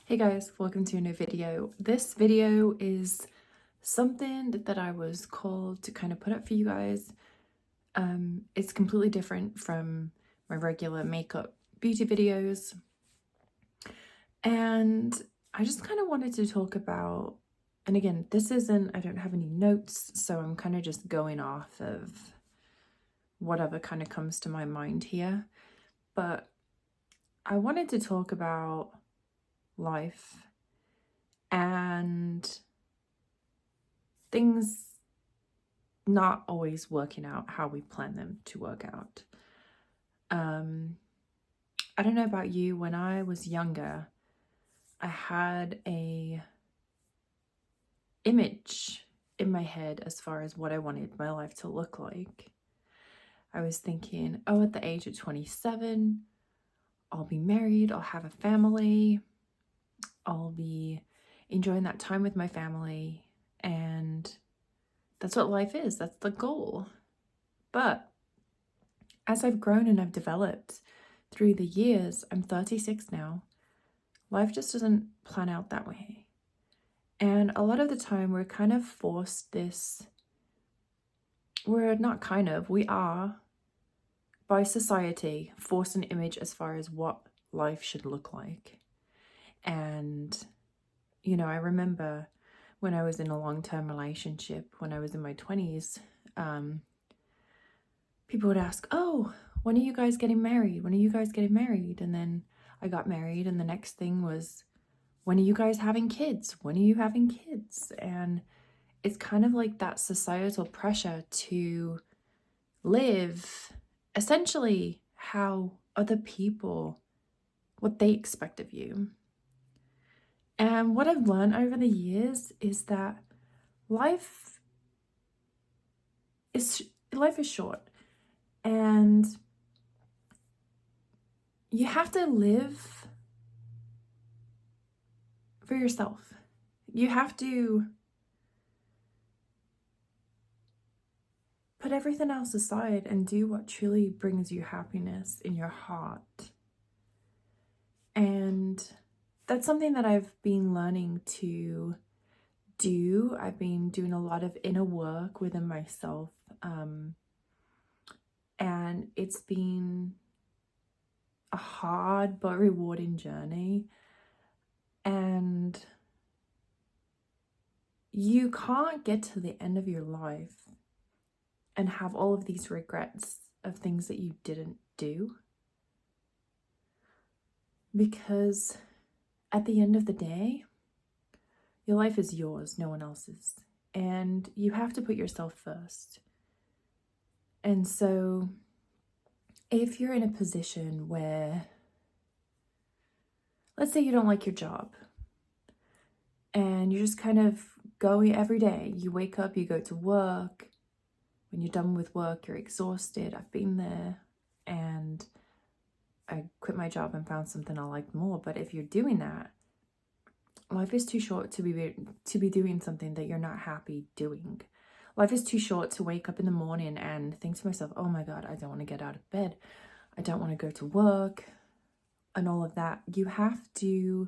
Hey guys, welcome to a new video. This video is something that I was called to kind of put up for you guys. It's completely different from my regular makeup beauty videos. And I just kind of wanted to talk about, and again, I don't have any notes, so I'm kind of just going off of whatever kind of comes to my mind here. But I wanted to talk about life and things not always working out how we plan them to work out. I don't know about you, when I was younger, I had a image in my head as far as what I wanted my life to look like. I was thinking, oh, at the age of 27, I'll be married, I'll have a family, I'll be enjoying that time with my family, and that's what life is. That's the goal. But as I've grown and I've developed through the years, I'm 36 now, life just doesn't plan out that way. And a lot of the time we're kind of forced we are, by society, forced an image as far as what life should look like. And, I remember when I was in a long-term relationship, when I was in my 20s, people would ask, oh, when are you guys getting married? When are you guys getting married? And then I got married, and the next thing was, when are you guys having kids? When are you having kids? And it's kind of like that societal pressure to live essentially how other people, what they expect of you. And what I've learned over the years is that life is short, and you have to live for yourself. You have to put everything else aside and do what truly brings you happiness in your heart. And that's something that I've been learning to do. I've been doing a lot of inner work within myself. And it's been a hard but rewarding journey. And you can't get to the end of your life and have all of these regrets of things that you didn't do. Because at the end of the day, your life is yours, no one else's. And you have to put yourself first. And so if you're in a position where, let's say you don't like your job, and you're just kind of going every day, you wake up, you go to work, when you're done with work, you're exhausted. I've been there, and I quit my job and found something I liked more. But if you're doing that, life is too short to be doing something that you're not happy doing. Life is too short to wake up in the morning and think to myself, oh my God, I don't want to get out of bed. I don't want to go to work and all of that. You have to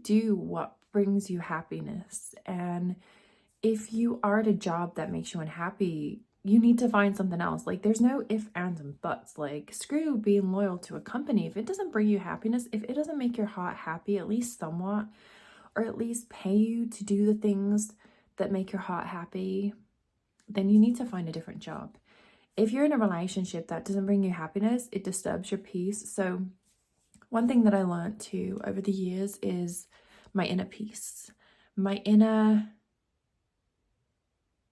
do what brings you happiness. And if you are at a job that makes you unhappy, you need to find something else. Like, there's no ifs, ands, and buts. Like, screw being loyal to a company. If it doesn't bring you happiness, if it doesn't make your heart happy, at least somewhat, or at least pay you to do the things that make your heart happy, then you need to find a different job. If you're in a relationship that doesn't bring you happiness, it disturbs your peace. So one thing that I learned too over the years is my inner peace, my inner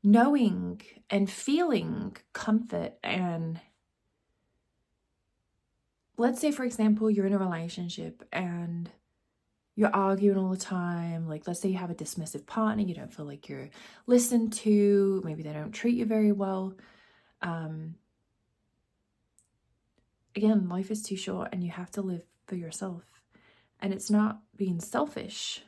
knowing and feeling comfort. And let's say, for example, you're in a relationship and you're arguing all the time. Like, let's say you have a dismissive partner, you don't feel like you're listened to, maybe they don't treat you very well. Again, life is too short and you have to live for yourself. And it's not being selfish.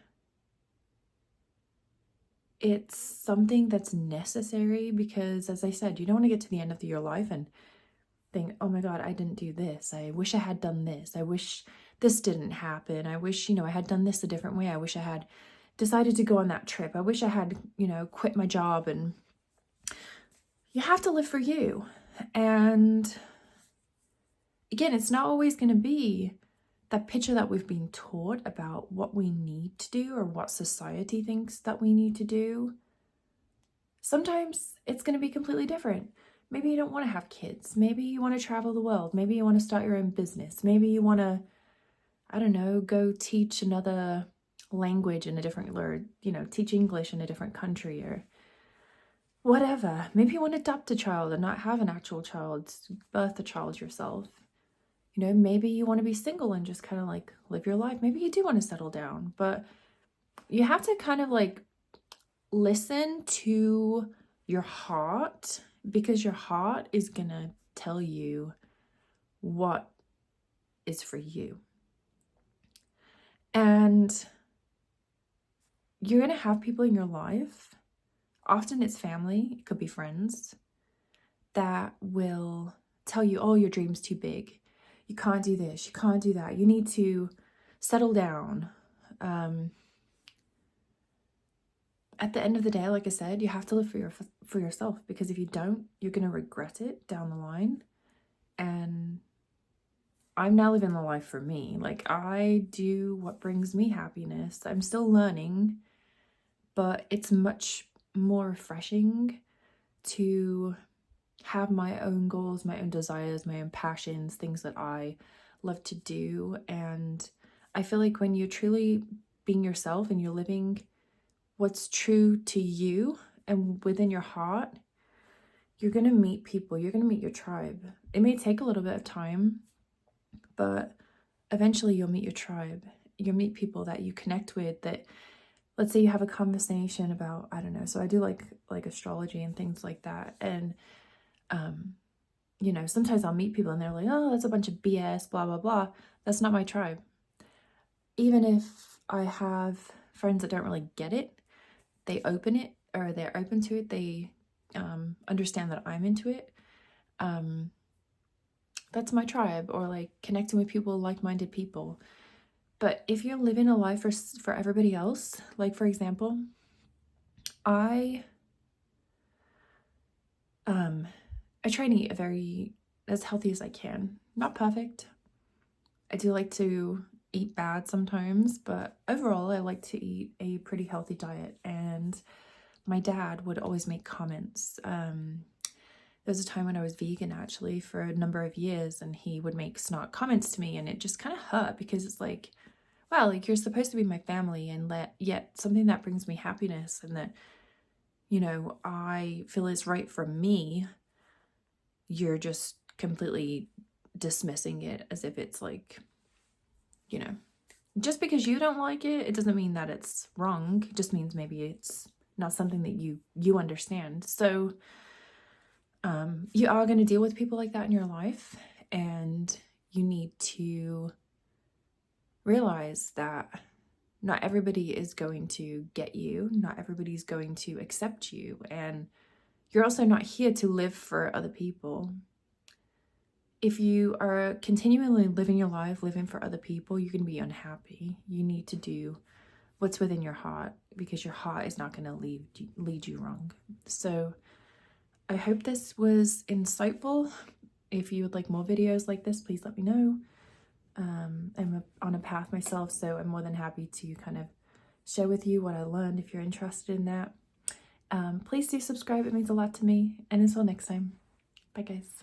It's something that's necessary because, as I said, you don't want to get to the end of your life and think, oh my God, I didn't do this. I wish I had done this. I wish this didn't happen. I wish, I had done this a different way. I wish I had decided to go on that trip. I wish I had, quit my job. And you have to live for you. And again, it's not always going to be that picture that we've been taught about what we need to do or what society thinks that we need to do. Sometimes it's going to be completely different. Maybe you don't want to have kids. Maybe you want to travel the world. Maybe you want to start your own business. Maybe you want to, I don't know, go teach another language in a different, or, teach English in a different country or whatever. Maybe you want to adopt a child and not have an actual child, birth a child yourself. Maybe you want to be single and just kind of like live your life. Maybe you do want to settle down, but you have to kind of like listen to your heart, because your heart is going to tell you what is for you. And you're going to have people in your life, often it's family, it could be friends, that will tell you, oh, your dream's too big. You can't do this, you can't do that. You need to settle down. At the end of the day, like I said, you have to live for yourself, because if you don't, you're going to regret it down the line. And I'm now living the life for me. Like, I do what brings me happiness. I'm still learning, but it's much more refreshing to have my own goals, my own desires, my own passions, things that I love to do. And I feel like when you're truly being yourself and you're living what's true to you and within your heart, you're going to meet people, you're going to meet your tribe. It may take a little bit of time, but eventually you'll meet your tribe. You'll meet people that you connect with, that, let's say you have a conversation about, I don't know, so I do like astrology and things like that. And, sometimes I'll meet people and they're like, oh, that's a bunch of BS, blah, blah, blah. That's not my tribe. Even if I have friends that don't really get it, they open it, or they're open to it. They understand that I'm into it. That's my tribe, or like connecting with people, like-minded people. But if you're living a life for everybody else, like for example, I try and eat as healthy as I can. Not perfect. I do like to eat bad sometimes, but overall I like to eat a pretty healthy diet. And my dad would always make comments. There was a time when I was vegan actually for a number of years, and he would make snark comments to me, and it just kind of hurt, because it's like, wow, like you're supposed to be my family, and yet something that brings me happiness and that, I feel is right for me, you're just completely dismissing it as if it's like, just because you don't like it, it doesn't mean that it's wrong. It just means maybe it's not something that you understand. So you are going to deal with people like that in your life, and you need to realize that not everybody is going to get you. Not everybody's going to accept you. And you're also not here to live for other people. If you are continually living your life, living for other people, you're going to be unhappy. You need to do what's within your heart, because your heart is not going to lead you wrong. So I hope this was insightful. If you would like more videos like this, please let me know. I'm on a path myself, so I'm more than happy to kind of share with you what I learned if you're interested in that. Please do subscribe. It means a lot to me. And until next time, bye guys.